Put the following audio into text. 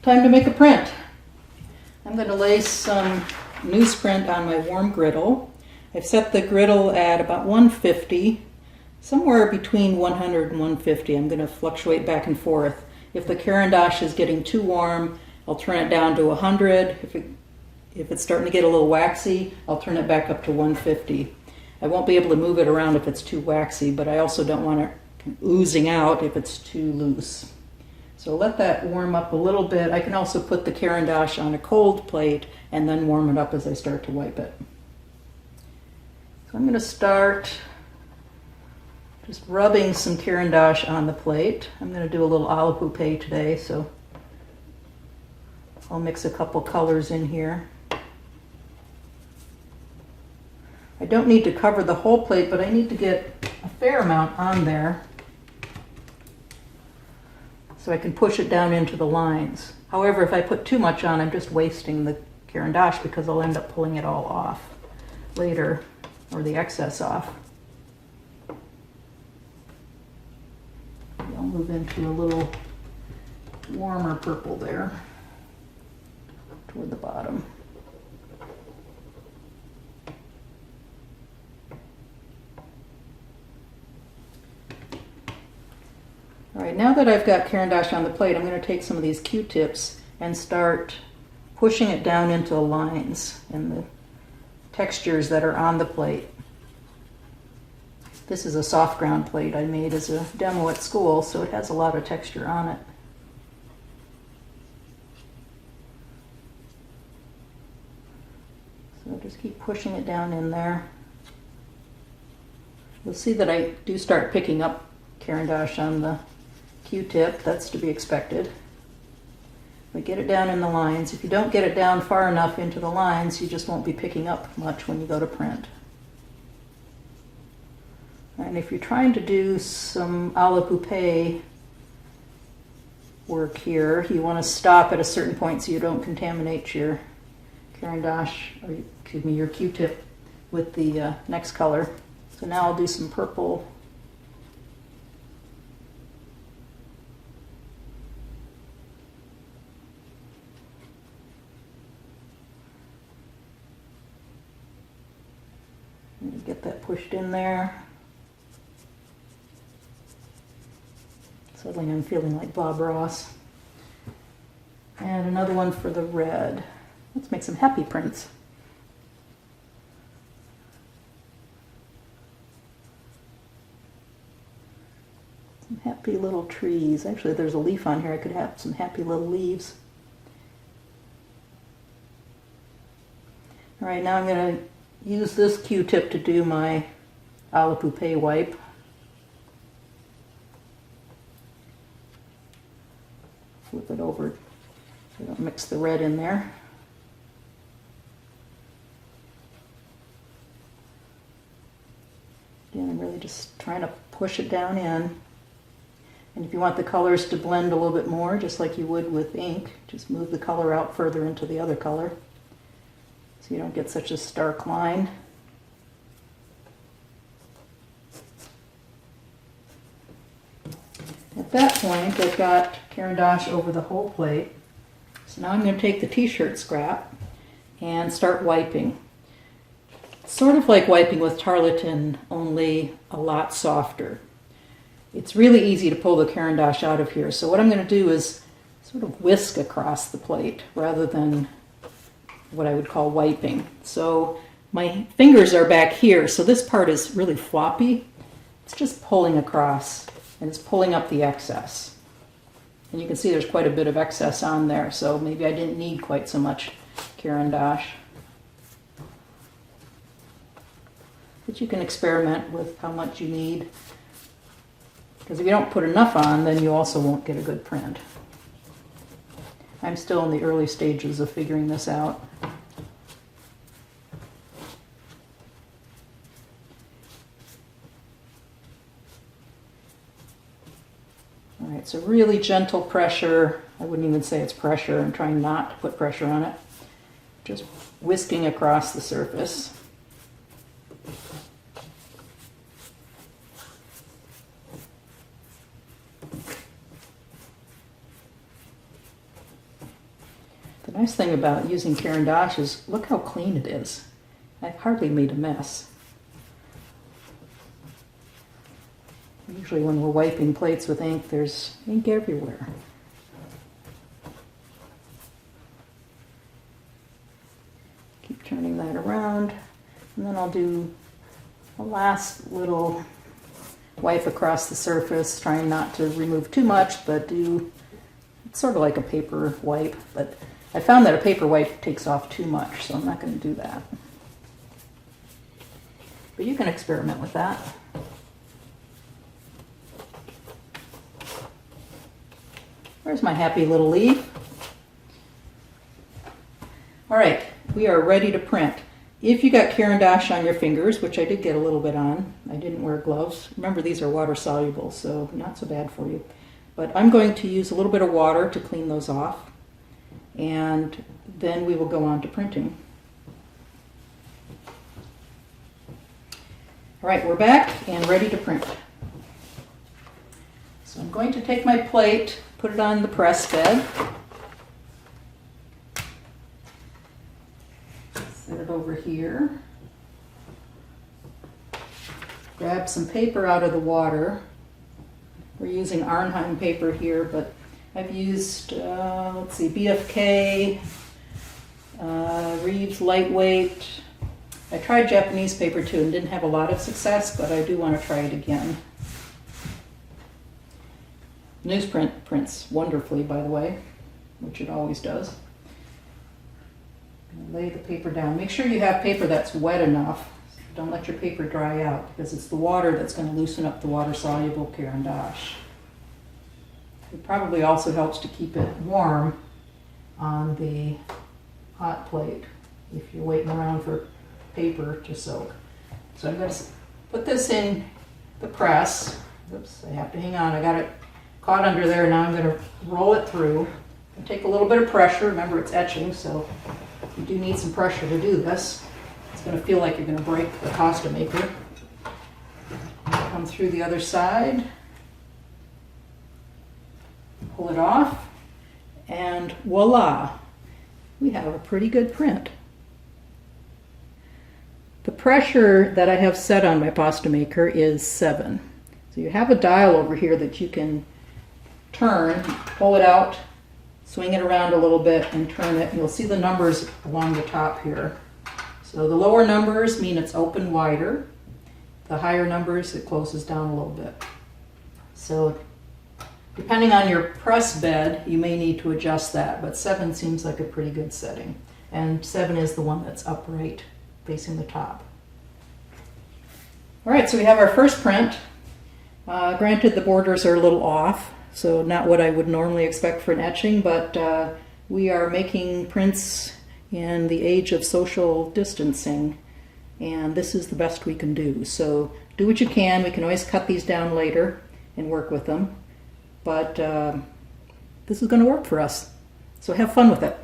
Time to make a print. I'm going to lay some newsprint on my warm griddle. I've set the griddle at about 150, somewhere between 100 and 150. I'm going to fluctuate back and forth. If the Caran d'Ache is getting too warm, I'll turn it down to 100. If it's starting to get a little waxy, I'll turn it back up to 150. I won't be able to move it around if it's too waxy, but I also don't want it oozing out if it's too loose. So let that warm up a little bit. I can also put the Caran d'Ache on a cold plate and then warm it up as I start to wipe it. So I'm going to start just rubbing some Caran d'Ache on the plate. I'm going to do a little a la poupée today, so I'll mix a couple colors in here. I don't need to cover the whole plate, but I need to get a fair amount on there so I can push it down into the lines. However, if I put too much on, I'm just wasting the Caran d'Ache because I'll end up pulling it all off later, or the excess off. I'll move into a little warmer purple there toward the bottom. All right, now that I've got Caran d'Ache on the plate, I'm going to take some of these Q-tips and start pushing it down into the lines and the textures that are on the plate. This is a soft ground plate I made as a demo at school, so it has a lot of texture on it. So just keep pushing it down in there. You'll see that I do start picking up Caran d'Ache on the Q-tip. That's to be expected. But get it down in the lines. If you don't get it down far enough into the lines, you just won't be picking up much when you go to print. And if you're trying to do some a la poupée work here, you want to stop at a certain point so you don't contaminate your Caran d'Ache, or excuse me, your Q-tip with the next color. So now I'll do some purple. Get that pushed in there. Suddenly I'm feeling like Bob Ross. And another one for the red. Let's make some happy prints. Some happy little trees. Actually, there's a leaf on here. I could have some happy little leaves. All right, now I'm going to use this Q-tip to do my a la poupée wipe. Flip it over so I don't mix the red in there. Again, I'm really just trying to push it down in. And if you want the colors to blend a little bit more, just like you would with ink, just move the color out further into the other color, so you don't get such a stark line. At that point, I've got Caran d'Ache over the whole plate. So now I'm going to take the t-shirt scrap and start wiping. It's sort of like wiping with tarlatan, only a lot softer. It's really easy to pull the Caran d'Ache out of here. So what I'm going to do is sort of whisk across the plate rather than what I would call wiping. So my fingers are back here, so this part is really floppy. It's just pulling across, and it's pulling up the excess. And you can see there's quite a bit of excess on there, so maybe I didn't need quite so much Caran d'Ache. But you can experiment with how much you need, because if you don't put enough on, then you also won't get a good print. I'm still in the early stages of figuring this out. All right, so really gentle pressure. I wouldn't even say it's pressure. I'm trying not to put pressure on it. Just whisking across the surface. Nice thing about using Caran d'Ache is look how clean it is. I've hardly made a mess. Usually when we're wiping plates with ink, there's ink everywhere. Keep turning that around, and then I'll do a last little wipe across the surface, trying not to remove too much, but do it's sort of like a paper wipe, but I found that a paper wipe takes off too much, so I'm not going to do that. But you can experiment with that. There's my happy little leaf. All right, we are ready to print. If you got Caran d'Ache on your fingers, which I did get a little bit on, I didn't wear gloves. Remember, these are water soluble, so not so bad for you. But I'm going to use a little bit of water to clean those off, and then we will go on to printing. All right, we're back and ready to print. So I'm going to take my plate, put it on the press bed. Set it over here. Grab some paper out of the water. We're using Arnheim paper here, but I've used, let's see, BFK, Reeves Lightweight. I tried Japanese paper too and didn't have a lot of success, but I do want to try it again. Newsprint prints wonderfully, by the way, which it always does. Lay the paper down. Make sure you have paper that's wet enough. Don't let your paper dry out, because it's the water that's going to loosen up the water-soluble Caran d'Ache. It probably also helps to keep it warm on the hot plate if you're waiting around for paper to soak. So I'm going to put this in the press. Oops, I have to hang on. I got it caught under there. Now I'm going to roll it through and take a little bit of pressure. Remember, it's etching, so you do need some pressure to do this. It's going to feel like you're going to break the pasta maker. Come through the other side, pull it off, and voila, we have a pretty good print. The pressure that I have set on my pasta maker is 7. So you have a dial over here that you can turn, pull it out, swing it around a little bit and turn it, and you'll see the numbers along the top here. So the lower numbers mean it's open wider. The higher numbers, it closes down a little bit. So depending on your press bed, you may need to adjust that, but 7 seems like a pretty good setting. And 7 is the one that's upright, facing the top. All right, so we have our first print. Granted, the borders are a little off, so not what I would normally expect for an etching, but we are making prints in the age of social distancing, and this is the best we can do. So do what you can. We can always cut these down later and work with them, but this is going to work for us. So have fun with it.